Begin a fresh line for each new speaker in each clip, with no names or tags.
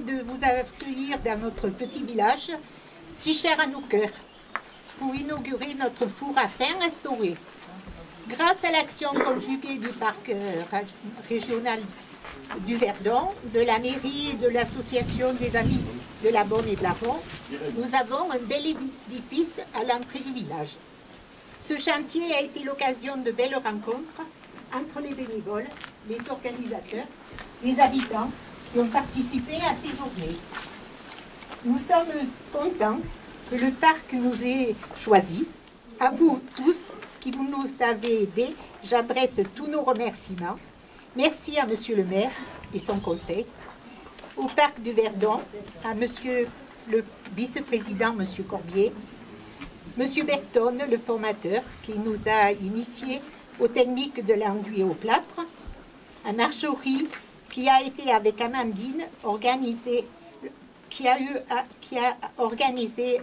de vous accueillir dans notre petit village, si cher à nos cœurs, pour inaugurer notre four à pain restauré. Grâce à l'action conjuguée du parc régional du Verdon, de la mairie et de l'association des amis de la Beaume et de l'Avon, nous avons un bel édifice à l'entrée du village. Ce chantier a été l'occasion de belles rencontres entre les bénévoles, les organisateurs, les habitants qui ont participé à ces journées. Nous sommes contents que le parc nous ait choisis. À vous tous qui nous avez aidés, j'adresse tous nos remerciements. Merci à Monsieur le maire et son conseil, au parc du Verdon, à Monsieur le vice-président, Monsieur Corbier, Monsieur Berton, le formateur, qui nous a initiés aux techniques de l'enduit au plâtre, à Marjorie, qui a été avec Amandine qui a organisé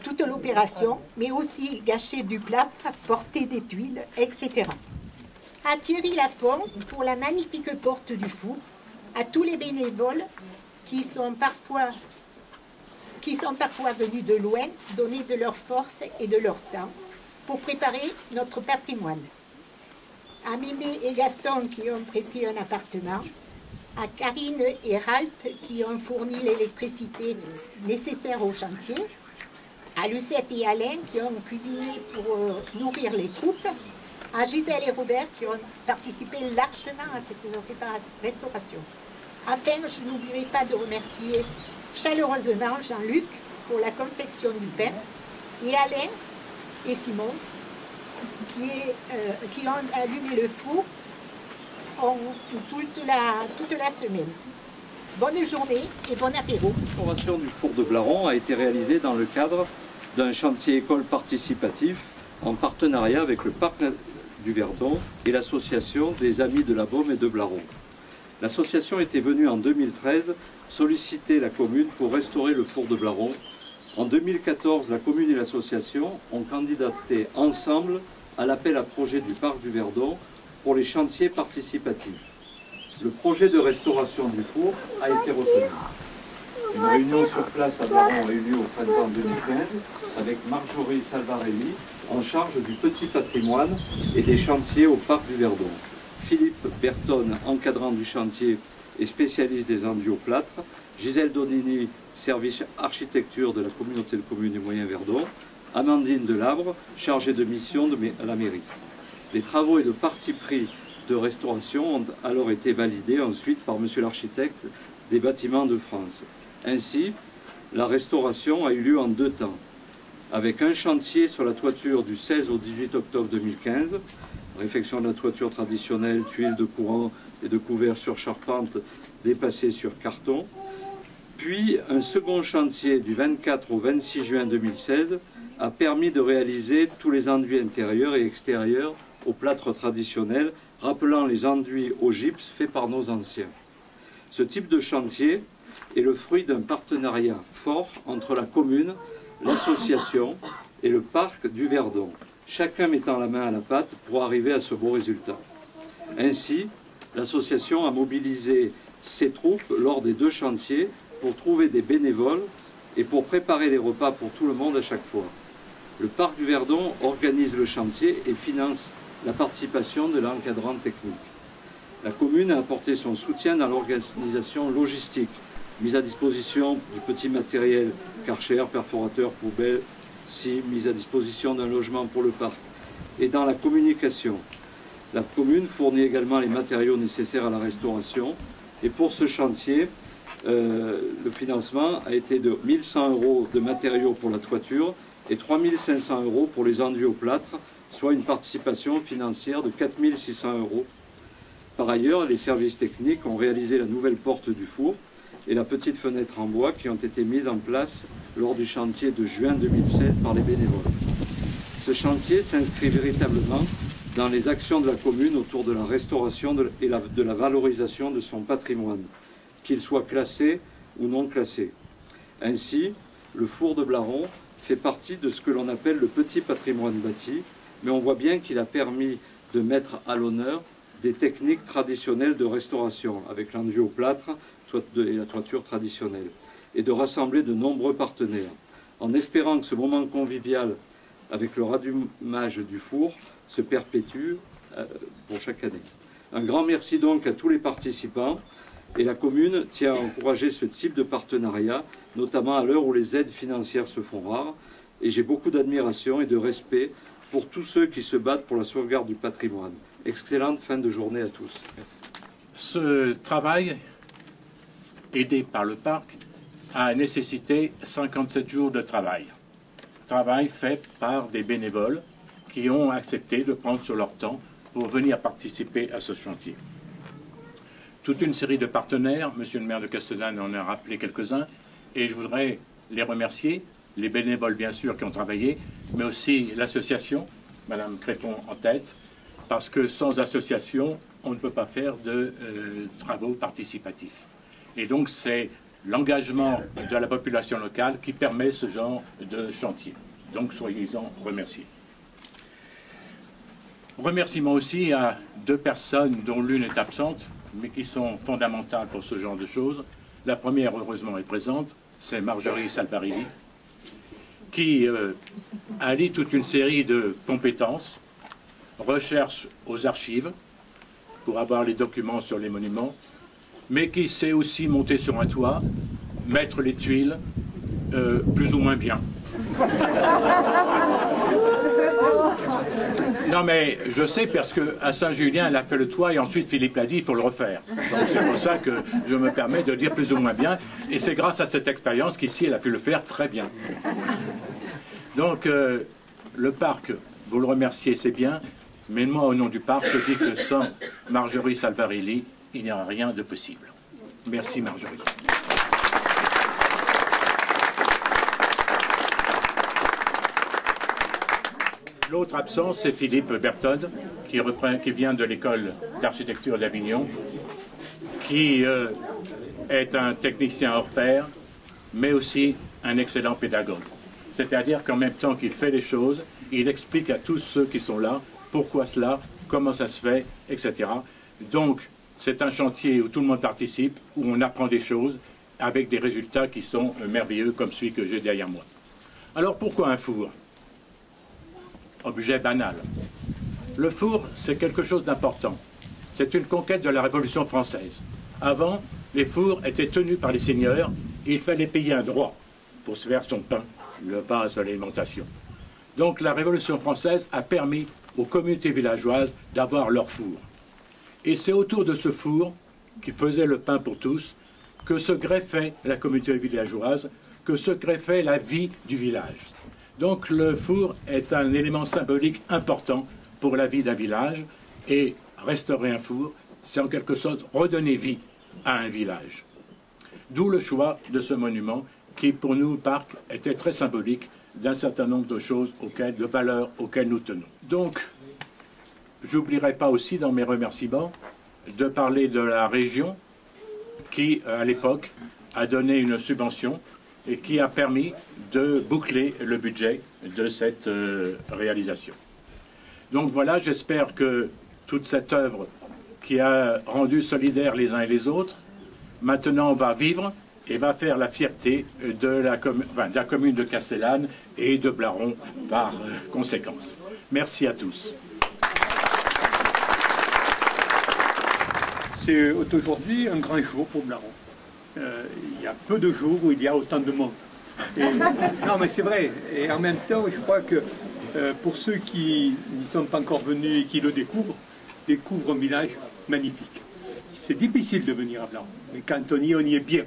toute l'opération, mais aussi gâcher du plâtre, porter des tuiles, etc. À Thierry Lafont pour la magnifique porte du four, à tous les bénévoles qui sont parfois venus de loin, donner de leur force et de leur temps pour préparer notre patrimoine. À Mémé et Gaston qui ont prêté un appartement, à Karine et Ralph qui ont fourni l'électricité nécessaire au chantier, à Lucette et Alain qui ont cuisiné pour nourrir les troupes, à Gisèle et Robert qui ont participé largement à cette restauration. Enfin, je n'oublierai pas de remercier chaleureusement Jean-Luc pour la confection du pain et Alain et Simon qui ont allumé le four toute la semaine. Bonne journée et bon apéro.
La formation du four de Blaron a été réalisée dans le cadre d'un chantier école participatif en partenariat avec le parc du Verdon et l'association des Amis de la Beaume et de Blaron. L'association était venue en 2013 solliciter la commune pour restaurer le four de Blaron. En 2014, la commune et l'association ont candidaté ensemble à l'appel à projet du parc du Verdon pour les chantiers participatifs. Le projet de restauration du four a été retenu. Une réunion sur place à Blaron a eu lieu au printemps 2015 avec Marjorie Salvarelli en charge du petit patrimoine et des chantiers au parc du Verdon. Philippe Berton, encadrant du chantier et spécialiste des enduits au plâtre, Gisèle Donini, service architecture de la communauté de communes et moyens Verdon, Amandine Delabre, chargée de mission à la mairie. Les travaux et le parti pris de restauration ont alors été validés ensuite par monsieur l'architecte des bâtiments de France. Ainsi, la restauration a eu lieu en 2 temps, avec un chantier sur la toiture du 16 au 18 octobre 2015, réfection de la toiture traditionnelle, tuiles de courant et de couverts sur charpente dépassés sur carton, puis un second chantier du 24 au 26 juin 2016 a permis de réaliser tous les enduits intérieurs et extérieurs au plâtre traditionnel, rappelant les enduits au gypse faits par nos anciens. Ce type de chantier est le fruit d'un partenariat fort entre la commune, l'association et le parc du Verdon, chacun mettant la main à la pâte pour arriver à ce beau résultat. Ainsi, l'association a mobilisé ses troupes lors des 2 chantiers pour trouver des bénévoles et pour préparer les repas pour tout le monde à chaque fois. Le parc du Verdon organise le chantier et finance la participation de l'encadrant technique. La commune a apporté son soutien dans l'organisation logistique, mise à disposition du petit matériel, karcher, perforateur, poubelle, scie, mise à disposition d'un logement pour le parc, et dans la communication. La commune fournit également les matériaux nécessaires à la restauration, et pour ce chantier, le financement a été de 1 100 € de matériaux pour la toiture et 3 500 € pour les enduits au plâtre, soit une participation financière de 4 600 €. Par ailleurs, les services techniques ont réalisé la nouvelle porte du four et la petite fenêtre en bois qui ont été mises en place lors du chantier de juin 2016 par les bénévoles. Ce chantier s'inscrit véritablement dans les actions de la commune autour de la restauration et de la valorisation de son patrimoine, qu'il soit classé ou non classé. Ainsi, le four de Blaron fait partie de ce que l'on appelle le petit patrimoine bâti, mais on voit bien qu'il a permis de mettre à l'honneur des techniques traditionnelles de restauration, avec l'enduit au plâtre, et la toiture traditionnelle, et de rassembler de nombreux partenaires, en espérant que ce moment convivial avec le rallumage du four se perpétue pour chaque année. Un grand merci donc à tous les participants, et la commune tient à encourager ce type de partenariat, notamment à l'heure où les aides financières se font rares, et j'ai beaucoup d'admiration et de respect pour tous ceux qui se battent pour la sauvegarde du patrimoine. Excellente fin de journée à tous. Merci.
Ce travail, aidé par le parc, a nécessité 57 jours de travail. Travail fait par des bénévoles qui ont accepté de prendre sur leur temps pour venir participer à ce chantier. Toute une série de partenaires, Monsieur le maire de Castellane en a rappelé quelques-uns, et je voudrais les remercier, les bénévoles bien sûr qui ont travaillé, mais aussi l'association, Madame Crépon en tête, parce que sans association, on ne peut pas faire de travaux participatifs. Et donc c'est l'engagement de la population locale qui permet ce genre de chantier. Donc soyez-en remerciés. Remerciements aussi à deux personnes dont l'une est absente, mais qui sont fondamentales pour ce genre de choses. La première, heureusement, est présente, c'est Marjorie Salvarilli, qui allie toute une série de compétences, recherche aux archives, pour avoir les documents sur les monuments, mais qui sait aussi monter sur un toit, mettre les tuiles, plus ou moins bien. Non mais je sais parce qu'à Saint-Julien, elle a fait le toit et ensuite Philippe l'a dit, il faut le refaire. Donc c'est pour ça que je me permets de dire plus ou moins bien. Et c'est grâce à cette expérience qu'ici, elle a pu le faire très bien. Donc le parc, vous le remerciez, c'est bien. Mais moi, au nom du parc, je dis que sans Marjorie Salvarilli, il n'y aura rien de possible. Merci Marjorie. L'autre absent, c'est Philippe Bertode, qui vient de l'école d'architecture d'Avignon, qui est un technicien hors pair, mais aussi un excellent pédagogue. C'est-à-dire qu'en même temps qu'il fait les choses, il explique à tous ceux qui sont là pourquoi cela, comment ça se fait, etc. Donc, c'est un chantier où tout le monde participe, où on apprend des choses, avec des résultats qui sont merveilleux, comme celui que j'ai derrière moi. Alors, pourquoi un four ? Objet banal. Le four, c'est quelque chose d'important. C'est une conquête de la Révolution française. Avant, les fours étaient tenus par les seigneurs, et il fallait payer un droit pour se faire son pain, le base de l'alimentation. Donc, la Révolution française a permis aux communautés villageoises d'avoir leur four. Et c'est autour de ce four, qui faisait le pain pour tous, que se greffait la communauté villageoise, que se greffait la vie du village. Donc le four est un élément symbolique important pour la vie d'un village, et restaurer un four, c'est en quelque sorte redonner vie à un village. D'où le choix de ce monument qui, pour nous, parc, était très symbolique d'un certain nombre de choses, de valeurs auxquelles nous tenons. Donc, j'oublierai pas aussi dans mes remerciements de parler de la région qui, à l'époque, a donné une subvention et qui a permis de boucler le budget de cette réalisation. Donc voilà, j'espère que toute cette œuvre qui a rendu solidaires les uns et les autres, maintenant va vivre et va faire la fierté de la commune de Castellane et de Blaron par conséquence. Merci à tous.
C'est aujourd'hui un grand jour pour Blaron. Il y a peu de jours où il y a autant de monde. Non mais c'est vrai, et en même temps je crois que pour ceux qui n'y sont pas encore venus et qui le découvrent un village magnifique. C'est difficile de venir à Blaron, mais quand on y est bien.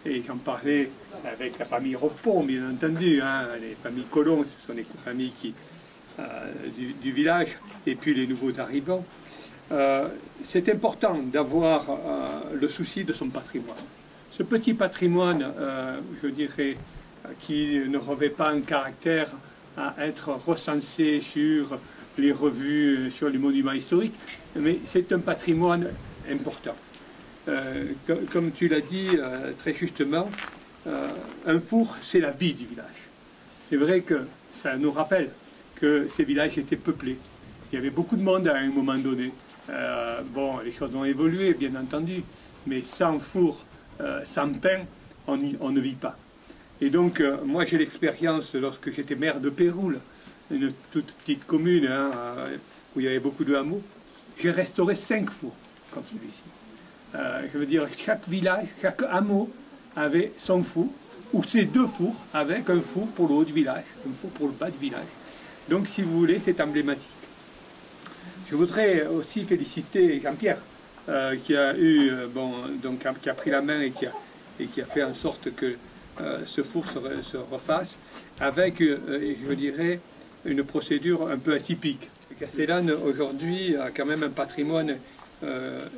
Et j'en parlais avec la famille Repon, bien entendu, hein, les familles Colomb, ce sont les familles du village, et puis les nouveaux arrivants. C'est important d'avoir le souci de son patrimoine. Ce petit patrimoine, je dirais, qui ne revêt pas un caractère à être recensé sur les revues, sur les monuments historiques, mais c'est un patrimoine important. Comme tu l'as dit très justement, un four, c'est la vie du village. C'est vrai que ça nous rappelle que ces villages étaient peuplés. Il y avait beaucoup de monde à un moment donné. Bon, les choses ont évolué, bien entendu, mais sans four sans pain, on ne vit pas. Et donc, moi j'ai l'expérience lorsque j'étais maire de Péroul, une toute petite commune hein, où il y avait beaucoup de hameaux. J'ai restauré 5 fours comme celui-ci. Je veux dire, chaque village, chaque hameau avait son four, ou ses 2 fours, avec un four pour le haut du village, un four pour le bas du village. Donc, si vous voulez, c'est emblématique. Je voudrais aussi féliciter Jean-Pierre, qui a eu, qui a pris la main et qui a fait en sorte que ce four se refasse, avec, je dirais, une procédure un peu atypique. Castellane, aujourd'hui, a quand même un patrimoine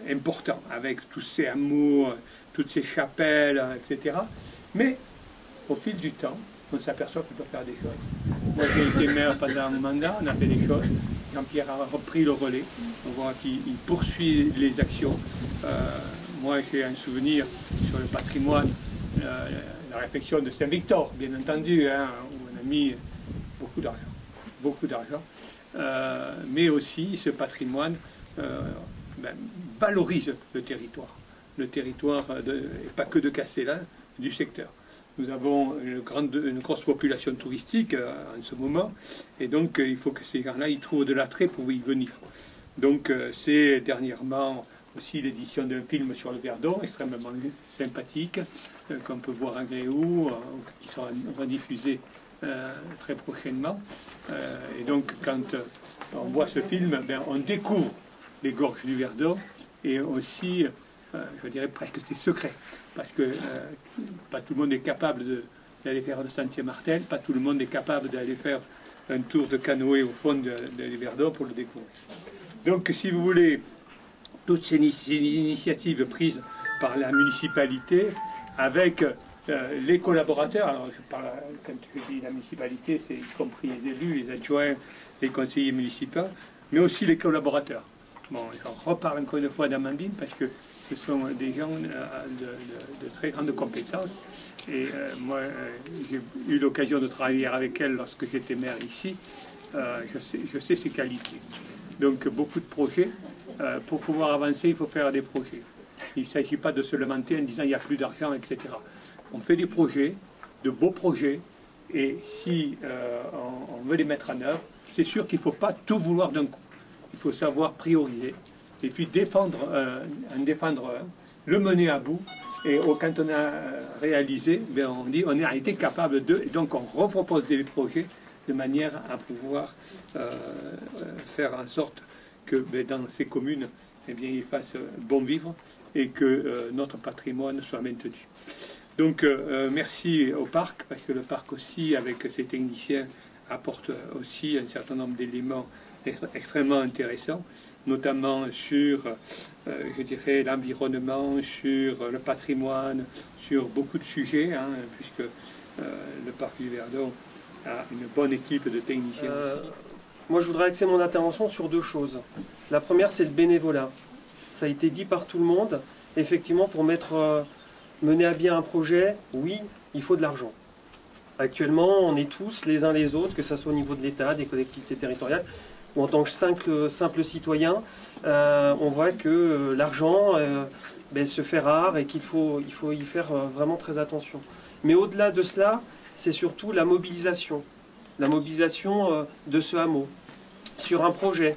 important, avec tous ces hameaux, toutes ces chapelles, etc. Mais, au fil du temps, on s'aperçoit qu'on peut faire des choses. Moi, j'ai été maire pendant un mandat, on a fait des choses. Jean-Pierre a repris le relais. On voit qu'il poursuit les actions. Moi, j'ai un souvenir sur le patrimoine, la réflexion de Saint-Victor, bien entendu, hein, où on a mis beaucoup d'argent. Mais aussi, ce patrimoine valorise le territoire. Le territoire, et pas que de Castellane, du secteur. Nous avons une grosse population touristique en ce moment, et donc il faut que ces gens-là y trouvent de l'attrait pour y venir. Donc c'est dernièrement aussi l'édition d'un film sur le Verdon, extrêmement sympathique, qu'on peut voir à Gréoux, qui sera rediffusé très prochainement. Et donc quand on voit ce film, on découvre les gorges du Verdon, et aussi, je dirais presque c'est secret. Parce que pas tout le monde est capable d'aller faire le sentier Martel, pas tout le monde est capable d'aller faire un tour de canoë au fond de Verdon pour le découvrir. Donc, si vous voulez, toutes ces initiatives prises par la municipalité, avec les collaborateurs, alors quand je dis la municipalité, c'est y compris les élus, les adjoints, les conseillers municipaux, mais aussi les collaborateurs. Bon, j'en reparle encore une fois d'Amandine, parce que ce sont des gens de très grandes compétences. Et moi, j'ai eu l'occasion de travailler avec elle lorsque j'étais maire ici. Je sais ses qualités. Donc, beaucoup de projets. Pour pouvoir avancer, il faut faire des projets. Il ne s'agit pas de se lamenter en disant il n'y a plus d'argent, etc. On fait des projets, de beaux projets, et si on veut les mettre en œuvre, c'est sûr qu'il ne faut pas tout vouloir d'un coup. Il faut savoir prioriser. Et puis défendre le mener à bout. Et quand on a réalisé, on dit on a été capable de, et donc on repropose des projets de manière à pouvoir faire en sorte que dans ces communes, eh bien, ils fassent bon vivre et que notre patrimoine soit maintenu. Donc merci au parc, parce que le parc aussi, avec ses techniciens, apporte aussi un certain nombre d'éléments extrêmement intéressants, notamment sur, je dirais, l'environnement, sur le patrimoine, sur beaucoup de sujets, hein, puisque le parc du Verdon a une bonne équipe de techniciens.
Moi, je voudrais axer mon intervention sur 2 choses. La première, c'est le bénévolat. Ça a été dit par tout le monde. Effectivement, pour mener à bien un projet, oui, il faut de l'argent. Actuellement, on est tous les uns les autres, que ce soit au niveau de l'État, des collectivités territoriales, ou en tant que simple citoyen, on voit que l'argent se fait rare et qu'il faut y faire vraiment très attention. Mais au-delà de cela, c'est surtout la mobilisation de ce hameau sur un projet.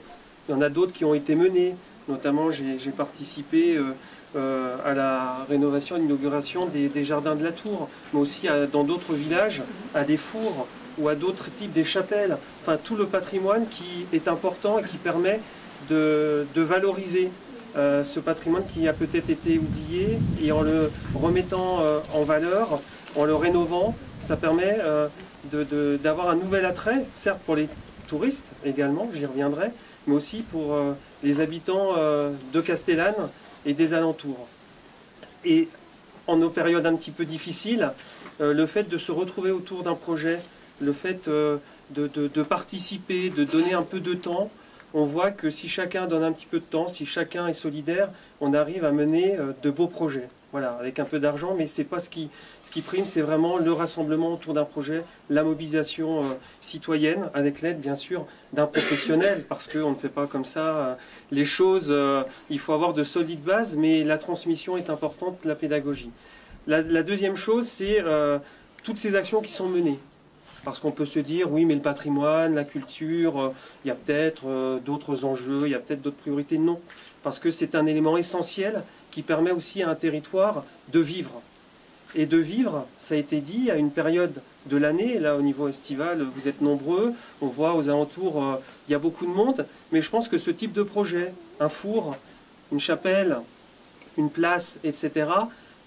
Il y en a d'autres qui ont été menés, notamment j'ai participé à la rénovation et l'inauguration des jardins de la Tour, mais aussi dans d'autres villages, à des fours ou à d'autres types des chapelles. Enfin, tout le patrimoine qui est important et qui permet de valoriser ce patrimoine qui a peut-être été oublié, et en le remettant en valeur, en le rénovant, ça permet d'avoir un nouvel attrait, certes pour les touristes également, j'y reviendrai, mais aussi pour les habitants de Castellane et des alentours. Et en nos périodes un petit peu difficiles, le fait de se retrouver autour d'un projet, le fait de participer, de donner un peu de temps, on voit que si chacun donne un petit peu de temps, si chacun est solidaire, on arrive à mener de beaux projets. Voilà, avec un peu d'argent, mais c'est pas ce qui prime, c'est vraiment le rassemblement autour d'un projet, la mobilisation citoyenne, avec l'aide bien sûr d'un professionnel, parce qu'on ne fait pas comme ça les choses, il faut avoir de solides bases, mais la transmission est importante, la pédagogie. La deuxième chose, c'est toutes ces actions qui sont menées. Parce qu'on peut se dire, oui, mais le patrimoine, la culture, il y a peut-être d'autres enjeux, il y a peut-être d'autres priorités. Non, parce que c'est un élément essentiel qui permet aussi à un territoire de vivre. Et de vivre, ça a été dit, à une période de l'année, là au niveau estival, vous êtes nombreux, on voit aux alentours, il y a beaucoup de monde, mais je pense que ce type de projet, un four, une chapelle, une place, etc.,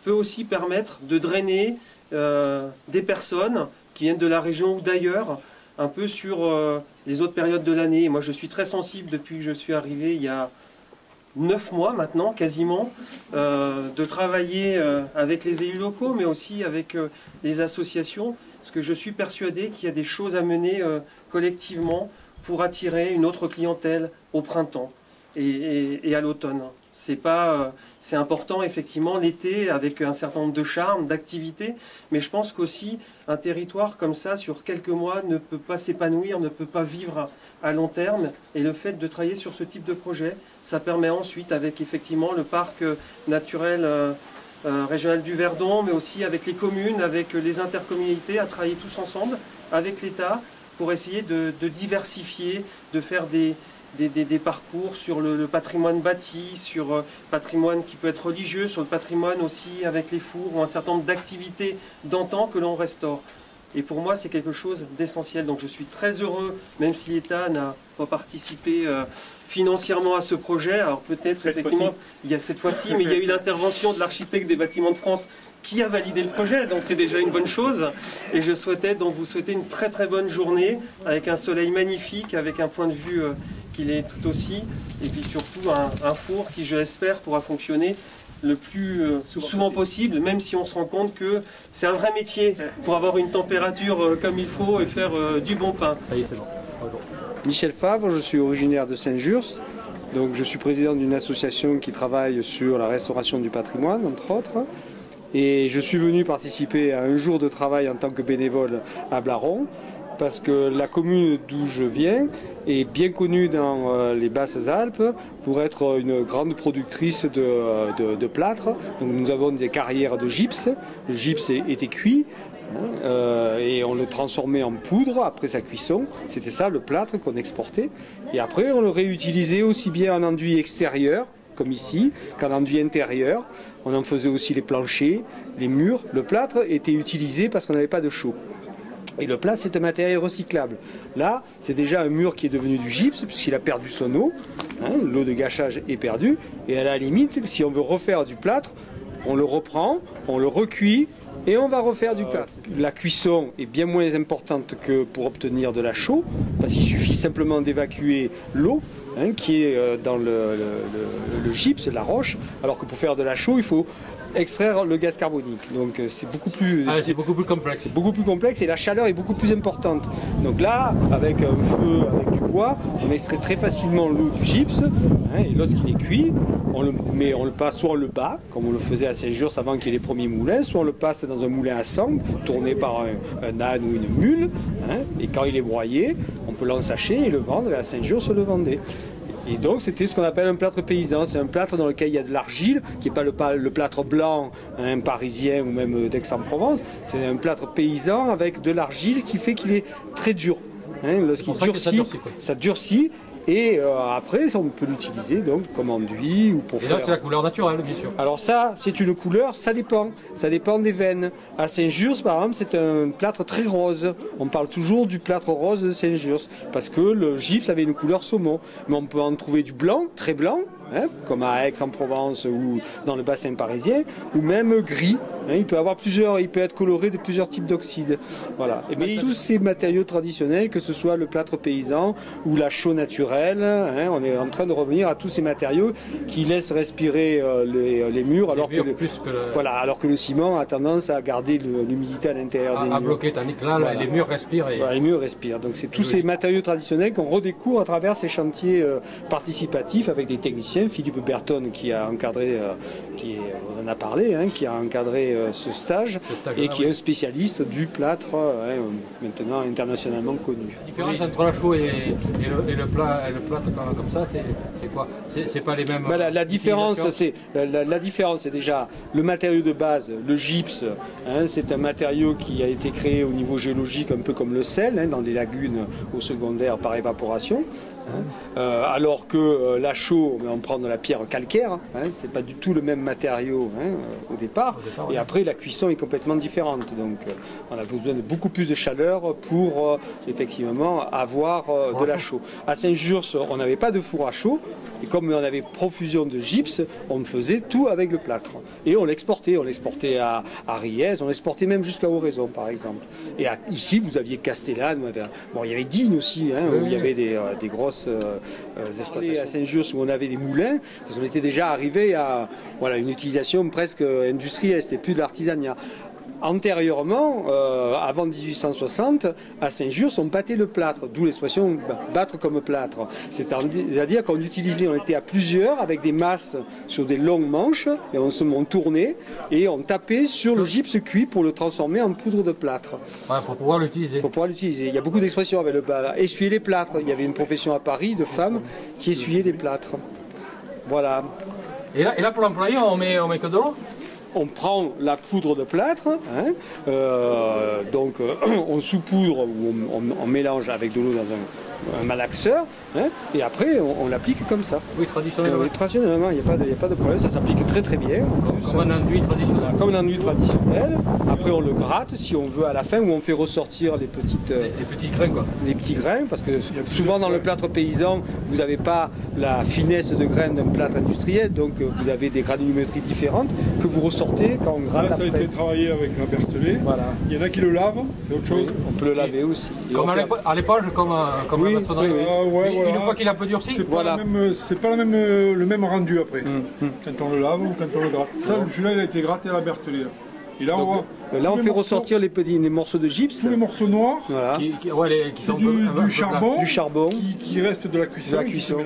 peut aussi permettre de drainer des personnes qui viennent de la région ou d'ailleurs, un peu sur les autres périodes de l'année. Moi, je suis très sensible depuis que je suis arrivé il y a 9 mois maintenant, quasiment, de travailler avec les élus locaux, mais aussi avec les associations, parce que je suis persuadé qu'il y a des choses à mener collectivement pour attirer une autre clientèle au printemps et à l'automne. C'est important effectivement l'été avec un certain nombre de charmes, d'activités, mais je pense qu'aussi un territoire comme ça sur quelques mois ne peut pas s'épanouir, ne peut pas vivre à long terme, et le fait de travailler sur ce type de projet, ça permet ensuite avec effectivement le parc naturel régional du Verdon, mais aussi avec les communes, avec les intercommunalités, à travailler tous ensemble avec l'État pour essayer de diversifier, de faire des parcours sur le patrimoine bâti, sur le patrimoine qui peut être religieux, sur le patrimoine aussi avec les fours ou un certain nombre d'activités d'antan que l'on restaure. Et pour moi, c'est quelque chose d'essentiel. Donc je suis très heureux, même si l'État n'a pas participé financièrement à ce projet. Alors peut-être, effectivement, il y a cette fois-ci, mais il y a eu l'intervention de l'architecte des Bâtiments de France qui a validé le projet, donc c'est déjà une bonne chose. Et je souhaitais donc vous souhaiter une très très bonne journée, avec un soleil magnifique, avec un point de vue qu'il est tout aussi, et puis surtout un four qui, je l'espère, pourra fonctionner le plus souvent possible, même si on se rend compte que c'est un vrai métier pour avoir une température comme il faut et faire du bon pain.
Allez, c'est bon. Bonjour.
Michel Favre, je suis originaire de Saint-Just, donc je suis président d'une association qui travaille sur la restauration du patrimoine, entre autres, et je suis venu participer à un jour de travail en tant que bénévole à Blaron, parce que la commune d'où je viens est bien connue dans les Basses-Alpes pour être une grande productrice de plâtre. Donc nous avons des carrières de gypse. Le gypse était cuit et on le transformait en poudre après sa cuisson. C'était ça le plâtre qu'on exportait. Et après on le réutilisait aussi bien en enduit extérieur, comme ici, qu'en enduit intérieur. On en faisait aussi les planchers, les murs. Le plâtre était utilisé parce qu'on n'avait pas de chaux. Et le plâtre, c'est un matériel recyclable. Là, c'est déjà un mur qui est devenu du gypse, puisqu'il a perdu son eau. L'eau de gâchage est perdue. Et à la limite, si on veut refaire du plâtre, on le reprend, on le recuit, et on va refaire du plâtre. La cuisson est bien moins importante que pour obtenir de la chaux, parce qu'il suffit simplement d'évacuer l'eau qui est dans le gypse, la roche, alors que pour faire de la chaux, il faut extraire le gaz carbonique. Donc c'est beaucoup plus complexe. C'est beaucoup plus complexe et la chaleur est beaucoup plus importante. Donc là, avec un feu, avec du bois, on extrait très facilement l'eau du gypse. Et lorsqu'il est cuit, on le passe, soit on le bat, comme on le faisait à Saint-Just avant qu'il y ait les premiers moulins, soit on le passe dans un moulin à sang, tourné par un âne ou une mule. Et quand il est broyé, on peut l'ensacher et le vendre. Et à Saint-Just, on le vendait. Et donc c'était ce qu'on appelle un plâtre paysan, c'est un plâtre dans lequel il y a de l'argile, qui n'est pas le plâtre blanc parisien ou même d'Aix-en-Provence, c'est un plâtre paysan avec de l'argile qui fait qu'il est très dur. Lorsqu'il durcit, ça durcit. Et après, on peut l'utiliser donc comme enduit ou pour faire...
Et là, c'est la couleur naturelle, bien sûr.
Alors ça, c'est une couleur, ça dépend. Ça dépend des veines. À Saint-Just, par exemple, c'est un plâtre très rose. On parle toujours du plâtre rose de Saint-Just, parce que le gypse avait une couleur saumon. Mais on peut en trouver du blanc, très blanc, comme à Aix-en-Provence ou dans le bassin parisien, ou même gris. Il peut être coloré de plusieurs types d'oxydes. Voilà. Et mais tous ces matériaux traditionnels, que ce soit le plâtre paysan ou la chaux naturelle, on est en train de revenir à tous ces matériaux qui laissent respirer les murs, alors que le ciment a tendance à garder l'humidité à l'intérieur des murs.
À bloquer, tandis que là, les murs respirent.
Voilà, les murs respirent. Donc c'est tous ces matériaux traditionnels qu'on redécouvre à travers ces chantiers participatifs avec des techniciens électricien, Philippe Berton, qui a encadré, on en a parlé, hein, qui a encadré ce stage et qui est un spécialiste du plâtre, maintenant internationalement connu.
La différence entre la chaux et le plâtre comme ça, c'est quoi? C'est pas les mêmes.
La différence, c'est déjà le matériau de base, le gypse. Hein, c'est un matériau qui a été créé au niveau géologique, un peu comme le sel, hein, dans des lagunes au secondaire par évaporation. Alors que la chaux, on prend de la pierre calcaire, hein, c'est pas du tout le même matériau, hein, au départ, et après la cuisson est complètement différente, donc on a besoin de beaucoup plus de chaleur pour effectivement avoir de la chaux. À Saint-Just, on n'avait pas de four à chaux, et comme on avait profusion de gypse, on faisait tout avec le plâtre, et on l'exportait à Riez, on l'exportait même jusqu'à Oraison par exemple. Et ici vous aviez Castellane, bon, il y avait Digne aussi, hein, où il y avait des grosses exploitations. À Saint-Just où on avait des moulins, parce qu'on était déjà arrivé à une utilisation presque industrielle, c'était plus de l'artisanat. Antérieurement, avant 1860, à Saint-Just, on battait le plâtre, d'où l'expression battre comme plâtre. C'est-à-dire qu'on utilisait, on était à plusieurs avec des masses sur des longues manches, et on tournait et on tapait sur le gypse cuit pour le transformer en poudre de plâtre.
Ouais, pour pouvoir l'utiliser.
Pour pouvoir l'utiliser. Il y a beaucoup d'expressions avec le essuyer les plâtres. Il y avait une profession à Paris de femmes qui essuyaient les plâtres. Voilà.
Et là pour l'employé, on met que de l'eau?
On prend la poudre de plâtre, hein, donc on saupoudre ou on mélange avec de l'eau dans un malaxeur, hein, et après on l'applique comme ça.
Oui, traditionnellement.
Traditionnellement, il n'y a pas de problème, ça s'applique très très bien.
Comme un enduit traditionnel.
Comme un enduit traditionnel. Après on le gratte si on veut à la fin, où on fait ressortir les petits
grains, quoi.
Les petits grains, parce que souvent dans le plâtre paysan, vous n'avez pas la finesse de grains d'un plâtre industriel, donc vous avez des granulométries différentes que vous ressortez quand on gratte.
Là, ça a été travaillé avec la Berthelet.
Voilà.
Il y en a qui le lavent, c'est autre chose.
On peut le laver aussi.
Comme à l'éponge, comme
oui,
la maçonnerie.
Oui.
Une fois qu'il a un peu durci.
C'est pas le même rendu après, quand on le lave ou quand on le gratte. Ça, celui-là, il a été gratté à la Berthelet. Et là,
on fait ressortir les morceaux de gypse.
Tous les morceaux noirs,
voilà.
qui sont du charbon qui reste de la cuisson.